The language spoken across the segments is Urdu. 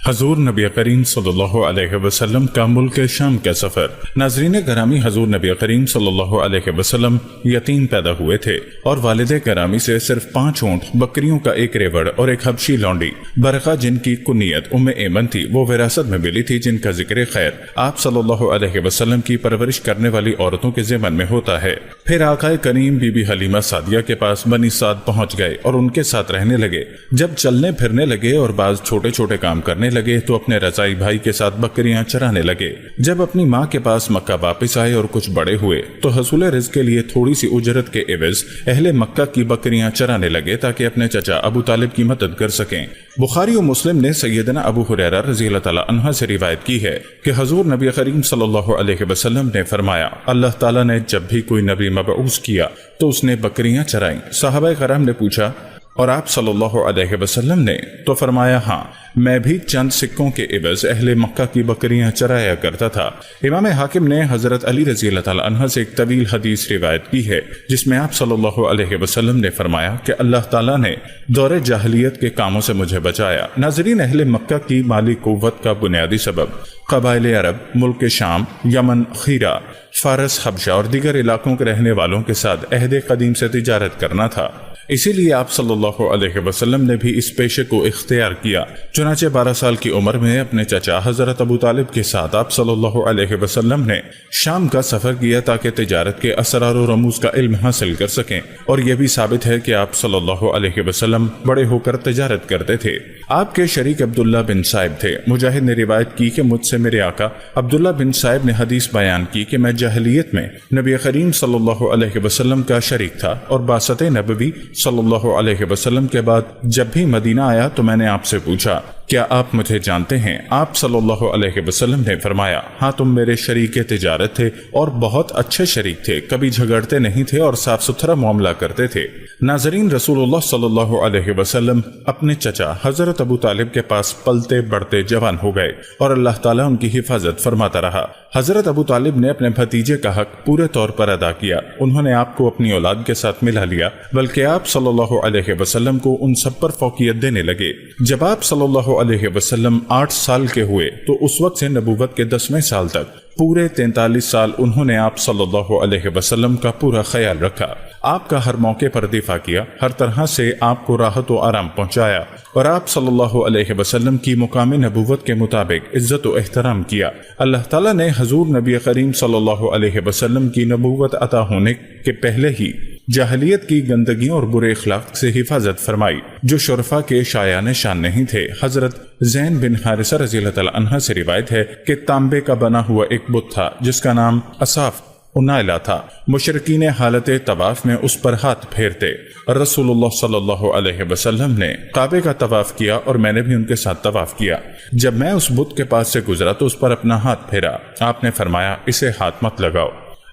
حضور نبی کریم صلی اللہ علیہ وسلم کا ملک شام کا سفر۔ ناظرین گرامی، حضور نبی کریم صلی اللہ علیہ وسلم یتیم پیدا ہوئے تھے اور والد گرامی سے صرف 5 اونٹ، بکریوں کا ایک ریوڑ اور ایک حبشی لونڈی برقہ جن کی کنیت ام ایمن تھی وہ وراثت میں ملی تھی، جن کا ذکر خیر آپ صلی اللہ علیہ وسلم کی پرورش کرنے والی عورتوں کے ضمن میں ہوتا ہے۔ پھر آقا کریم بی بی حلیمہ سعدیہ کے پاس بنی سعد پہنچ گئے اور ان کے ساتھ رہنے لگے۔ جب چلنے پھرنے لگے اور بعض چھوٹے چھوٹے کام کرنے لگے تو اپنے رضائی بھائی کے ساتھ بکریاں چرانے لگے۔ جب اپنی ماں کے پاس مکہ واپس آئے اور کچھ بڑے ہوئے تو حصول رزق کے لیے تھوڑی سی اجرت کے عوض اہل مکہ کی بکریاں چرانے لگے تاکہ اپنے چچا ابو طالب کی مدد کر سکیں۔ بخاری و مسلم نے سیدنا ابو ہریرہ رضی اللہ تعالی عنہ سے روایت کی ہے کہ حضور نبی کریم صلی اللہ علیہ وسلم نے فرمایا، اللہ تعالیٰ نے جب بھی کوئی نبی مبعوث کیا تو اس نے بکریاں چرائیں۔ صحابہ کرام نے پوچھا، اور آپ صلی اللہ علیہ وسلم نے؟ تو فرمایا، ہاں، میں بھی چند سکوں کے عوض اہل مکہ کی بکریاں چرایا کرتا تھا۔ امام حاکم نے حضرت علی رضی اللہ تعالی عنہ سے ایک طویل حدیث روایت کی ہے جس میں آپ صلی اللہ علیہ وسلم نے فرمایا کہ اللہ تعالیٰ نے دور جاہلیت کے کاموں سے مجھے بچایا۔ ناظرین، اہل مکہ کی مالی قوت کا بنیادی سبب قبائل عرب، ملک شام، یمن، خیرہ، فارس، حبشہ اور دیگر علاقوں کے رہنے والوں کے ساتھ عہد قدیم سے تجارت کرنا تھا۔ اسی لیے آپ صلی اللہ علیہ وسلم نے بھی اس پیشے کو اختیار کیا۔ چنانچہ 12 سال کی عمر میں اپنے چچا حضرت ابو طالب کے ساتھ آپ صلی اللہ علیہ وسلم نے شام کا سفر کیا تاکہ تجارت کے اسرار و رموز کا علم حاصل کر سکیں، اور یہ بھی ثابت ہے کہ آپ صلی اللہ علیہ وسلم بڑے ہو کر تجارت کرتے تھے۔ آپ کے شریک عبداللہ بن صائب تھے۔ مجاہد نے روایت کی کہ مجھ سے میرے آقا عبداللہ بن صائب نے حدیث بیان کی کہ میں جاہلیت میں نبی کریم صلی اللہ علیہ وسلم کا شریک تھا، اور بعثت نبوی صلی اللہ علیہ وسلم کے بعد جب بھی مدینہ آیا تو میں نے آپ سے پوچھا، کیا آپ مجھے جانتے ہیں؟ آپ صلی اللہ علیہ وسلم نے فرمایا، ہاں، تم میرے شریک تجارت تھے اور بہت اچھے شریک تھے، کبھی جھگڑتے نہیں تھے اور صاف ستھرا معاملہ کرتے تھے۔ ناظرین، رسول اللہ صلی اللہ علیہ وسلم اپنے چچا حضرت ابو طالب کے پاس پلتے بڑھتے جوان ہو گئے اور اللہ تعالیٰ ان کی حفاظت فرماتا رہا۔ حضرت ابو طالب نے اپنے بھتیجے کا حق پورے طور پر ادا کیا۔ انہوں نے آپ کو اپنی اولاد کے ساتھ ملا لیا، بلکہ آپ صلی اللہ علیہ وسلم کو ان سب پر فوقیت دینے لگے۔ جب آپ صلی اللہ علیہ وسلم 8 سال کے ہوئے تو اس وقت سے نبوت کے 10ویں سال تک پورے 43 سال انہوں نے آپ صلی اللہ علیہ وسلم کا پورا خیال رکھا، آپ کا ہر موقع پر دفاع کیا، ہر طرح سے آپ کو راحت و آرام پہنچایا، اور آپ صلی اللہ علیہ وسلم کی مقام نبوت کے مطابق عزت و احترام کیا۔ اللہ تعالیٰ نے حضور نبی کریم صلی اللہ علیہ وسلم کی نبوت عطا ہونے کے پہلے ہی جاہلیت کی گندگیوں اور برے اخلاق سے حفاظت فرمائی جو شرفاء کے شایان شان نہیں تھے۔ حضرت زین بن حارثہ رضی اللہ تعالی عنہ سے روایت ہے کہ تانبے کا بنا ہوا ایک بت تھا جس کا نام اصاف انائلہ تھا۔ مشرکین حالت طواف میں اس پر ہاتھ پھیرتے۔ رسول اللہ صلی اللہ علیہ وسلم نے کعبے کا طواف کیا اور میں نے بھی ان کے ساتھ طواف کیا۔ جب میں اس بت کے پاس سے گزرا تو اس پر اپنا ہاتھ پھیرا۔ آپ نے فرمایا، اسے ہاتھ مت لگاؤ۔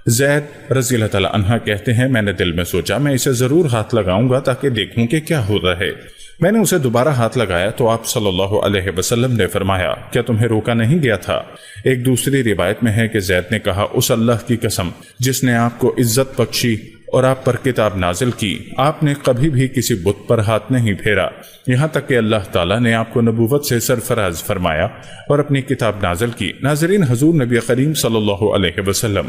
زید رضی اللہ تعالی عنہ کہتے ہیں، میں نے دل میں سوچا میں اسے ضرور ہاتھ لگاؤں گا تاکہ دیکھوں کہ کیا ہو رہا ہے۔ میں نے اسے دوبارہ ہاتھ لگایا تو آپ صلی اللہ علیہ وسلم نے فرمایا، کیا تمہیں روکا نہیں گیا تھا؟ ایک دوسری روایت میں ہے کہ زید نے کہا، اس اللہ کی قسم جس نے آپ کو عزت بخشی اور آپ پر کتاب نازل کی، آپ نے کبھی بھی کسی بت پر ہاتھ نہیں پھیرا، یہاں تک کہ اللہ تعالیٰ نے آپ کو نبوت سے سرفراز فرمایا اور اپنی کتاب نازل کی۔ ناظرین، حضور نبی کریم صلی اللہ علیہ وسلم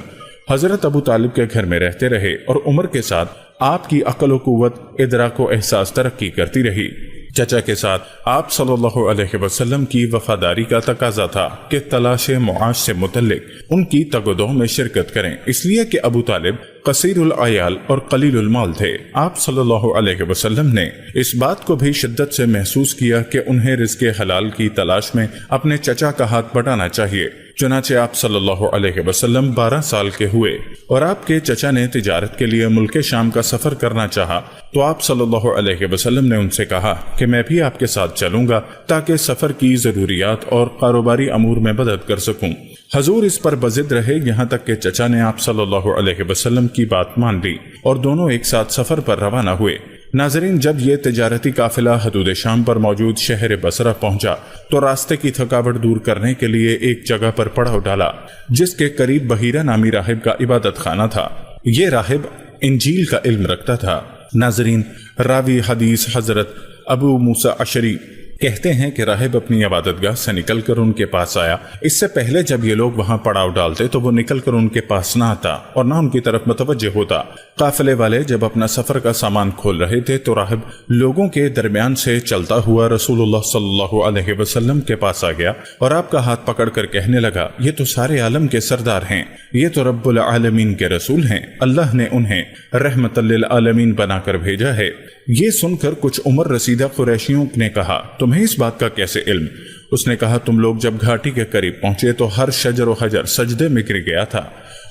حضرت ابو طالب کے گھر میں رہتے رہے اور عمر کے ساتھ آپ کی عقل و قوت، ادراک و احساس ترقی کرتی رہی۔ چچا کے ساتھ آپ صلی اللہ علیہ وسلم کی وفاداری کا تقاضا تھا کہ تلاش معاش سے متعلق ان کی تگ و دو میں شرکت کریں، اس لیے کہ ابو طالب قصیر العیال اور قلیل المال تھے۔ آپ صلی اللہ علیہ وسلم نے اس بات کو بھی شدت سے محسوس کیا کہ انہیں رزق حلال کی تلاش میں اپنے چچا کا ہاتھ بٹانا چاہیے۔ چنانچہ آپ صلی اللہ علیہ وسلم 12 سال کے ہوئے اور آپ کے چچا نے تجارت کے لیے ملک شام کا سفر کرنا چاہا تو آپ صلی اللہ علیہ وسلم نے ان سے کہا کہ میں بھی آپ کے ساتھ چلوں گا تاکہ سفر کی ضروریات اور کاروباری امور میں مدد کر سکوں۔ حضور اس پر بضد رہے یہاں تک کہ چچا نے آپ صلی اللہ علیہ وسلم کی بات مان لی اور دونوں ایک ساتھ سفر پر روانہ ہوئے۔ ناظرین، جب یہ تجارتی قافلہ حدود شام پر موجود شہر بصرہ پہنچا تو راستے کی تھکاوٹ دور کرنے کے لیے ایک جگہ پر پڑاؤ ڈالا جس کے قریب بحیرہ نامی راہب کا عبادت خانہ تھا۔ یہ راہب انجیل کا علم رکھتا تھا۔ ناظرین، راوی حدیث حضرت ابو موسیٰ اشعری کہتے ہیں کہ راہب اپنی عبادت گاہ سے نکل کر ان کے پاس آیا۔ اس سے پہلے جب یہ لوگ وہاں پڑاؤ ڈالتے تو وہ نکل کر ان کے پاس نہ آتا اور نہ ان کی طرف متوجہ ہوتا۔ قافلے والے جب اپنا سفر کا سامان کھول رہے تھے تو راہب لوگوں کے درمیان سے چلتا ہوا رسول اللہ صلی اللہ علیہ وسلم کے پاس آ گیا اور آپ کا ہاتھ پکڑ کر کہنے لگا، یہ تو سارے عالم کے سردار ہیں، یہ تو رب العالمین کے رسول ہیں، اللہ نے انہیں رحمت للعالمین بنا کر بھیجا ہے۔ یہ سن کر کچھ عمر رسیدہ قریشیوں نے کہا، تمہیں اس بات کا کیسے علم؟ اس نے کہا، تم لوگ جب گھاٹی کے قریب پہنچے تو ہر شجر و حجر سجدے میں گر گیا تھا،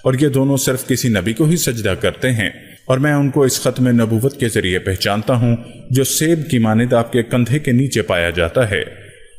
اور یہ دونوں صرف کسی نبی کو ہی سجدہ کرتے ہیں، اور میں ان کو اس ختم نبوت کے ذریعے پہچانتا ہوں جو سیب کی مانند آپ کے کندھے کے نیچے پایا جاتا ہے۔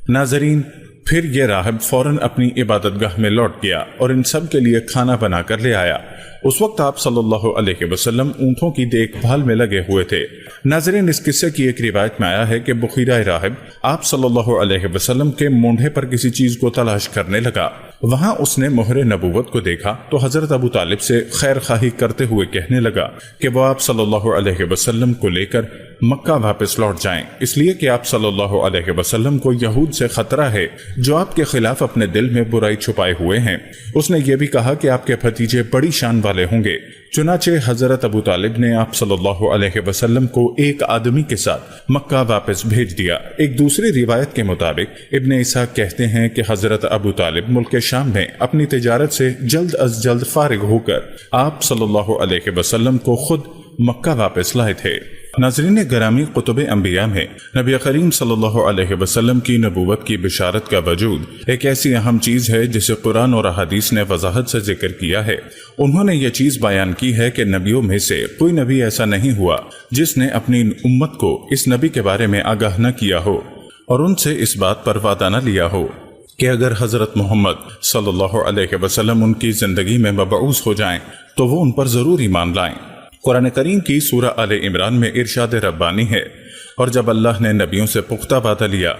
ناظرین، پھر یہ راہب فوراً اپنی عبادت گاہ میں لوٹ گیا اور ان سب کے لیے کھانا بنا کر لے آیا۔ اس وقت آپ صلی اللہ علیہ وسلم اونٹوں کی دیکھ بھال میں لگے ہوئے تھے۔ ناظرین، اس قصے کی ایک روایت میں آیا ہے کہ بخیرہ راہب آپ صلی اللہ علیہ وسلم کے مونڈھے پر کسی چیز کو تلاش کرنے لگا۔ وہاں اس نے مہر نبوت کو دیکھا تو حضرت ابو طالب سے خیر خواہی کرتے ہوئے کہنے لگا کہ وہ آپ صلی اللہ علیہ وسلم کو لے کر مکہ واپس لوٹ جائیں، اس لیے کہ آپ صلی اللہ علیہ وسلم کو یہود سے خطرہ ہے جو آپ کے خلاف اپنے دل میں برائی چھپائے ہوئے ہیں۔ اس نے یہ بھی کہا کہ آپ کے بھتیجے بڑی شان والے ہوں گے۔ چنانچہ حضرت ابو طالب نے آپ صلی اللہ علیہ وسلم کو ایک آدمی کے ساتھ مکہ واپس بھیج دیا۔ ایک دوسری روایت کے مطابق ابن اسحاق کہتے ہیں کہ حضرت ابو طالب ملک شام میں اپنی تجارت سے جلد از جلد فارغ ہو کر آپ صلی اللہ علیہ وسلم کو خود مکہ واپس لائے تھے۔ ناظرین گرامی، کتب انبیاء میں نبی کریم صلی اللہ علیہ وسلم کی نبوت کی بشارت کا وجود ایک ایسی اہم چیز ہے جسے قرآن اور احادیث نے وضاحت سے ذکر کیا ہے۔ انہوں نے یہ چیز بیان کی ہے کہ نبیوں میں سے کوئی نبی ایسا نہیں ہوا جس نے اپنی امت کو اس نبی کے بارے میں آگاہ نہ کیا ہو اور ان سے اس بات پر وعدہ نہ لیا ہو کہ اگر حضرت محمد صلی اللہ علیہ وسلم ان کی زندگی میں مبعوث ہو جائیں تو وہ ان پر ضرور ایمان لائیں۔ قرآن کریم کی سورہ آل عمران میں ارشاد ربانی ہے، اور جب اللہ نے نبیوں سے پختہ وعدہ لیا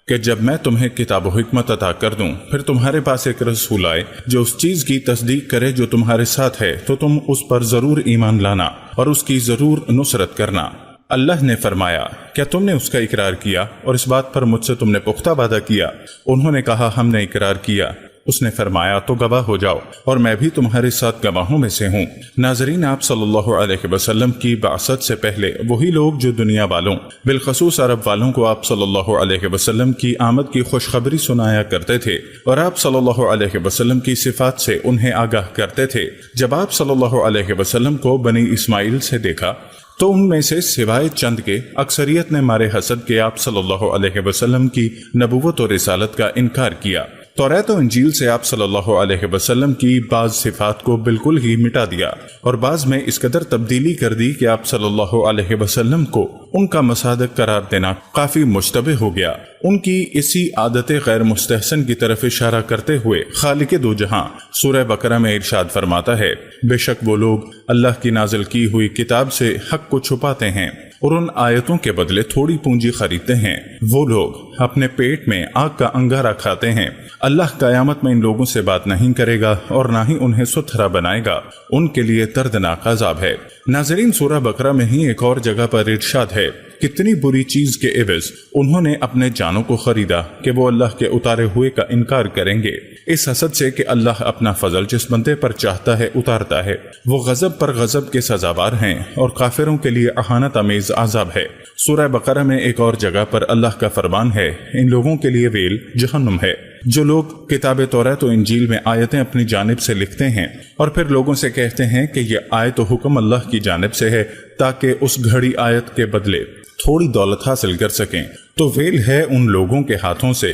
کہ جب میں تمہیں کتاب و حکمت عطا کر دوں پھر تمہارے پاس ایک رسول آئے جو اس چیز کی تصدیق کرے جو تمہارے ساتھ ہے تو تم اس پر ضرور ایمان لانا اور اس کی ضرور نصرت کرنا۔ اللہ نے فرمایا، کیا تم نے اس کا اقرار کیا اور اس بات پر مجھ سے تم نے پختہ وعدہ کیا؟ انہوں نے کہا، ہم نے اقرار کیا۔ اس نے فرمایا، تو گواہ ہو جاؤ اور میں بھی تمہارے ساتھ گواہوں میں سے ہوں۔ ناظرین، آپ صلی اللہ علیہ وسلم کی بعثت سے پہلے وہی لوگ جو دنیا والوں بالخصوص عرب والوں کو آپ صلی اللہ علیہ وسلم کی آمد کی خوشخبری سنایا کرتے تھے اور آپ صلی اللہ علیہ وسلم کی صفات سے انہیں آگاہ کرتے تھے، جب آپ صلی اللہ علیہ وسلم کو بنی اسماعیل سے دیکھا تو ان میں سے سوائے چند کے اکثریت نے مارے حسد کے آپ صلی اللہ علیہ وسلم کی نبوت اور رسالت کا انکار کیا۔ توریت و انجیل سے آپ صلی اللہ علیہ وسلم کی بعض صفات کو بالکل ہی مٹا دیا اور بعض میں اس قدر تبدیلی کر دی کہ آپ صلی اللہ علیہ وسلم کو ان کا مصادق قرار دینا کافی مشتبہ ہو گیا۔ ان کی اسی عادت غیر مستحسن کی طرف اشارہ کرتے ہوئے خالق دو جہاں سورہ بقرہ میں ارشاد فرماتا ہے، بے شک وہ لوگ اللہ کی نازل کی ہوئی کتاب سے حق کو چھپاتے ہیں اور ان آیتوں کے بدلے تھوڑی پونجی خریدتے ہیں۔ وہ لوگ اپنے پیٹ میں آگ کا انگارہ کھاتے ہیں۔ اللہ قیامت میں ان لوگوں سے بات نہیں کرے گا اور نہ ہی انہیں ستھرا بنائے گا، ان کے لیے دردناک عذاب ہے۔ ناظرین، سورہ بقرہ میں ہی ایک اور جگہ پر ارشاد ہے، کتنی بری چیز کے عوض انہوں نے اپنے جانوں کو خریدا کہ وہ اللہ کے اتارے ہوئے کا انکار کریں گے، اس حسد سے کہ اللہ اپنا فضل جس بندے پر چاہتا ہے اتارتا ہے۔ وہ غضب پر غضب کے سزاوار ہیں اور کافروں کے لیے اہانت آمیز عذاب ہے۔ سورہ بقرہ میں ایک اور جگہ پر اللہ کا فرمان ہے، ان لوگوں کے لیے ویل جہنم ہے جو لوگ کتاب توریت و انجیل میں آیتیں اپنی جانب سے لکھتے ہیں اور پھر لوگوں سے کہتے ہیں کہ یہ آیت و حکم اللہ کی جانب سے ہے تاکہ اس گھڑی آیت کے بدلے تھوڑی دولت حاصل کر سکیں، تو ویل ہے ان لوگوں کے ہاتھوں سے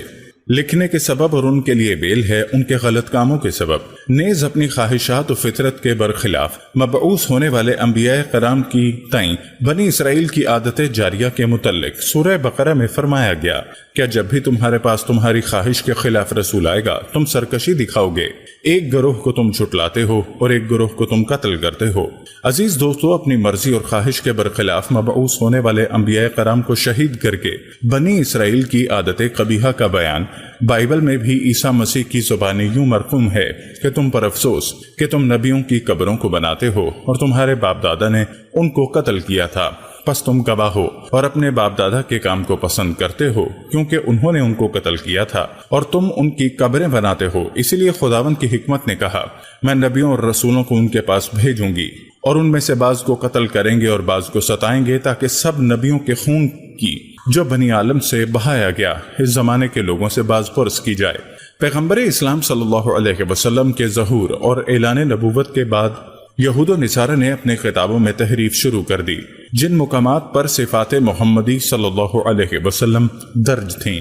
لکھنے کے سبب اور ان کے لیے ویل ہے ان کے غلط کاموں کے سبب۔ نیز اپنی خواہشات و فطرت کے برخلاف مبعوث ہونے والے انبیاء کرام کی تئیں بنی اسرائیل کی عادت جاریہ کے متعلق سورہ بقرہ میں فرمایا گیا، کیا جب بھی تمہارے پاس تمہاری خواہش کے خلاف رسول آئے گا تم سرکشی دکھاؤ گے؟ ایک گروہ کو تم چھٹلاتے ہو اور ایک گروہ کو تم قتل کرتے ہو۔ عزیز دوستو، اپنی مرضی اور خواہش کے برخلاف مبعوث ہونے والے انبیاء کرام کو شہید کر کے بنی اسرائیل کی عادت قبیحہ کا بیان بائبل میں بھی عیسیٰ مسیح کی زبانی یوں مرقوم ہے کہ تم پر افسوس کہ تم نبیوں کی قبروں کو بناتے ہو اور تمہارے باپ دادا نے ان کو قتل کیا تھا۔ پس تم گواہ ہو اور اپنے باپ دادا کے کام کو پسند کرتے ہو، کیونکہ انہوں نے ان کو قتل کیا تھا اور تم ان کی قبریں بناتے ہو۔ اسی لیے خداوند کی حکمت نے کہا، میں نبیوں اور رسولوں کو ان کے پاس بھیجوں گی اور ان میں سے بعض کو قتل کریں گے اور بعض کو ستائیں گے، تاکہ سب نبیوں کے خون کی جو بنی عالم سے بہایا گیا اس زمانے کے لوگوں سے باز پرس کی جائے۔ پیغمبر اسلام صلی اللہ علیہ وسلم کے ظہور اور اعلان نبوت کے بعد یہود و نصارہ نے اپنے خطابوں میں تحریف شروع کر دی۔ جن مقامات پر صفات محمدی صلی اللہ علیہ وسلم درج تھیں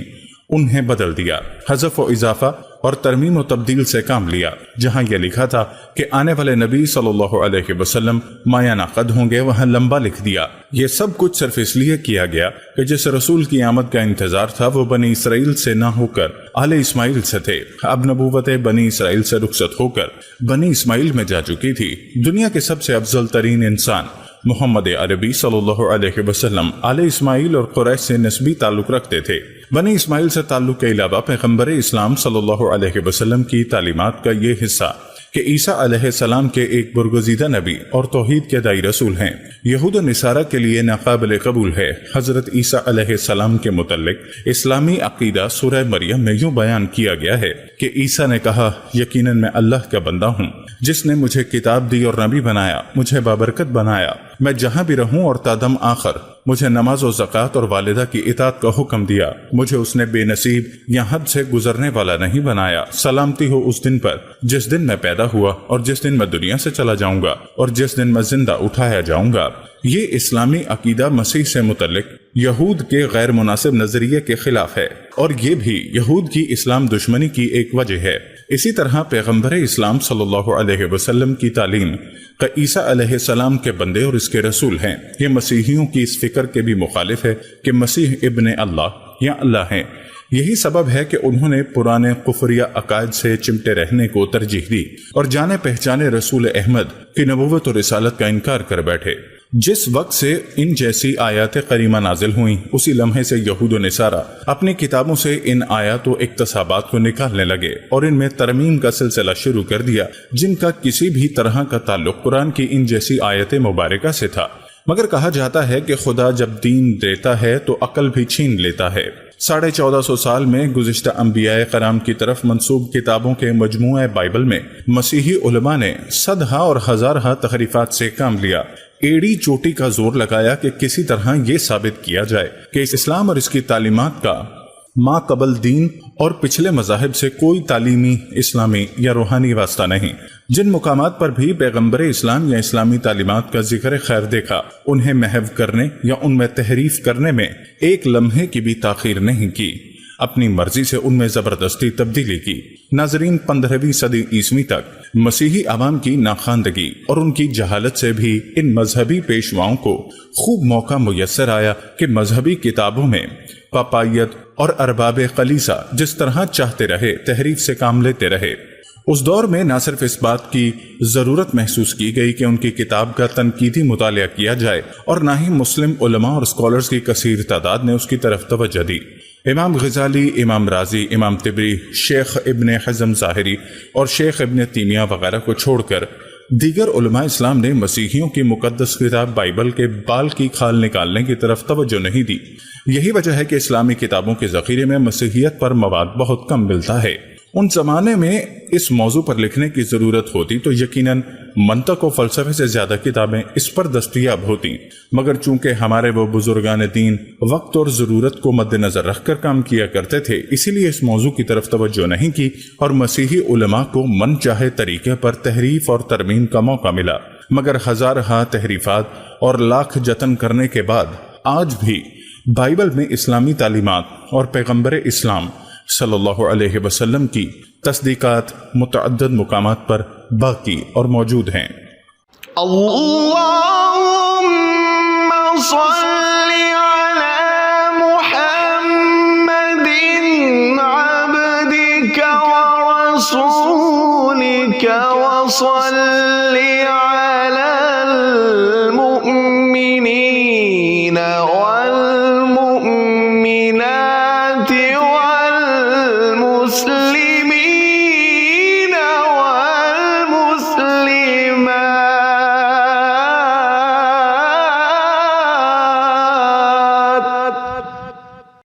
انہیں بدل دیا، حذف و اضافہ اور ترمیم و تبدیل سے کام لیا۔ جہاں یہ لکھا تھا کہ آنے والے نبی صلی اللہ علیہ وسلم مایہ قد ہوں گے، وہاں لمبا لکھ دیا۔ یہ سب کچھ صرف اس لیے کیا گیا کہ جس رسول کی آمد کا انتظار تھا وہ بنی اسرائیل سے نہ ہو کر آل اسماعیل سے تھے۔ اب نبوت بنی اسرائیل سے رخصت ہو کر بنی اسماعیل میں جا چکی تھی۔ دنیا کے سب سے افضل ترین انسان محمد عربی صلی اللہ علیہ وسلم آل اسماعیل اور قریش سے نسبی تعلق رکھتے تھے۔ بنی اسماعیل سے تعلق کے علاوہ پیغمبر اسلام صلی اللہ علیہ وسلم کی تعلیمات کا یہ حصہ کہ عیسیٰ علیہ السلام کے ایک برگزیدہ نبی اور توحید کے دائی رسول ہیں، یہود و نصارہ کے لیے ناقابل قبول ہے۔ حضرت عیسیٰ علیہ السلام کے متعلق اسلامی عقیدہ سورہ مریم میں یوں بیان کیا گیا ہے کہ عیسیٰ نے کہا، یقیناً میں اللہ کا بندہ ہوں جس نے مجھے کتاب دی اور نبی بنایا، مجھے بابرکت بنایا، میں جہاں بھی رہوں اور تادم آخر مجھے نماز و زکوٰۃ اور والدہ کی اطاعت کا حکم دیا، مجھے اس نے بے نصیب یا حد سے گزرنے والا نہیں بنایا۔ سلامتی ہو اس دن پر جس دن میں پیدا ہوا اور جس دن میں دنیا سے چلا جاؤں گا اور جس دن میں زندہ اٹھایا جاؤں گا۔ یہ اسلامی عقیدہ مسیح سے متعلق یہود کے غیر مناسب نظریے کے خلاف ہے، اور یہ بھی یہود کی اسلام دشمنی کی ایک وجہ ہے۔ اسی طرح پیغمبر اسلام صلی اللہ علیہ وسلم کی تعلیم کہ عیسیٰ علیہ السلام کے بندے اور اس کے رسول ہیں، یہ مسیحیوں کی اس فکر کے بھی مخالف ہے کہ مسیح ابن اللہ یا اللہ ہیں۔ یہی سبب ہے کہ انہوں نے پرانے کفریہ عقائد سے چمٹے رہنے کو ترجیح دی اور جانے پہچانے رسول احمد کی نبوت و رسالت کا انکار کر بیٹھے۔ جس وقت سے ان جیسی آیات کریمہ نازل ہوئیں اسی لمحے سے یہود و نصارہ اپنی کتابوں سے ان آیات و اقتصابات کو نکالنے لگے اور ان میں ترمیم کا سلسلہ شروع کر دیا جن کا کسی بھی طرح کا تعلق قرآن کی ان جیسی آیت مبارکہ سے تھا۔ مگر کہا جاتا ہے کہ خدا جب دین دیتا ہے تو عقل بھی چھین لیتا ہے۔ 1450 سال میں گزشتہ انبیاء کرام کی طرف منسوب کتابوں کے مجموعہ بائبل میں مسیحی علماء نے صدہا اور ہزارہا تحریفات سے کام لیا، ایڑی چوٹی کا زور لگایا کہ کسی طرح یہ ثابت کیا جائے کہ اس اسلام اور اس کی تعلیمات کا ما قبل دین اور پچھلے مذاہب سے کوئی تعلیمی، اسلامی یا روحانی واسطہ نہیں۔ جن مقامات پر بھی پیغمبر اسلام یا اسلامی تعلیمات کا ذکر خیر دیکھا انہیں محو کرنے یا ان میں تحریف کرنے میں ایک لمحے کی بھی تاخیر نہیں کی، اپنی مرضی سے ان میں زبردستی تبدیلی کی۔ ناظرین، 15ویں صدی عیسوی تک مسیحی عوام کی ناخواندگی اور ان کی جہالت سے بھی ان مذہبی پیشواؤں کو خوب موقع میسر آیا کہ مذہبی کتابوں میں پاپائیت اور ارباب کلیسا جس طرح چاہتے رہے تحریف سے کام لیتے رہے۔ اس دور میں نہ صرف اس بات کی ضرورت محسوس کی گئی کہ ان کی کتاب کا تنقیدی مطالعہ کیا جائے اور نہ ہی مسلم علماء اور اسکالرز کی کثیر تعداد نے اس کی طرف توجہ دی۔ امام غزالی، امام رازی، امام طبری، شیخ ابن حزم ظاہری اور شیخ ابن تیمیہ وغیرہ کو چھوڑ کر دیگر علماء اسلام نے مسیحیوں کی مقدس کتاب بائبل کے بال کی کھال نکالنے کی طرف توجہ نہیں دی۔ یہی وجہ ہے کہ اسلامی کتابوں کے ذخیرے میں مسیحیت پر مواد بہت کم ملتا ہے۔ ان زمانے میں اس موضوع پر لکھنے کی ضرورت ہوتی تو یقیناً منطق و فلسفے سے زیادہ کتابیں اس پر دستیاب ہوتی، مگر چونکہ ہمارے وہ بزرگان دین وقت اور ضرورت کو مد نظر رکھ کر کام کیا کرتے تھے، اسی لیے اس موضوع کی طرف توجہ نہیں کی اور مسیحی علماء کو من چاہے طریقے پر تحریف اور ترمیم کا موقع ملا۔ مگر ہزارہا تحریفات اور لاکھ جتن کرنے کے بعد آج بھی بائبل میں اسلامی تعلیمات اور پیغمبر اسلام صلی اللہ علیہ وسلم کی تصدیقات متعدد مقامات پر باقی اور موجود ہیں۔ اللہم صل علی محمد عبدک ورسولک وصلی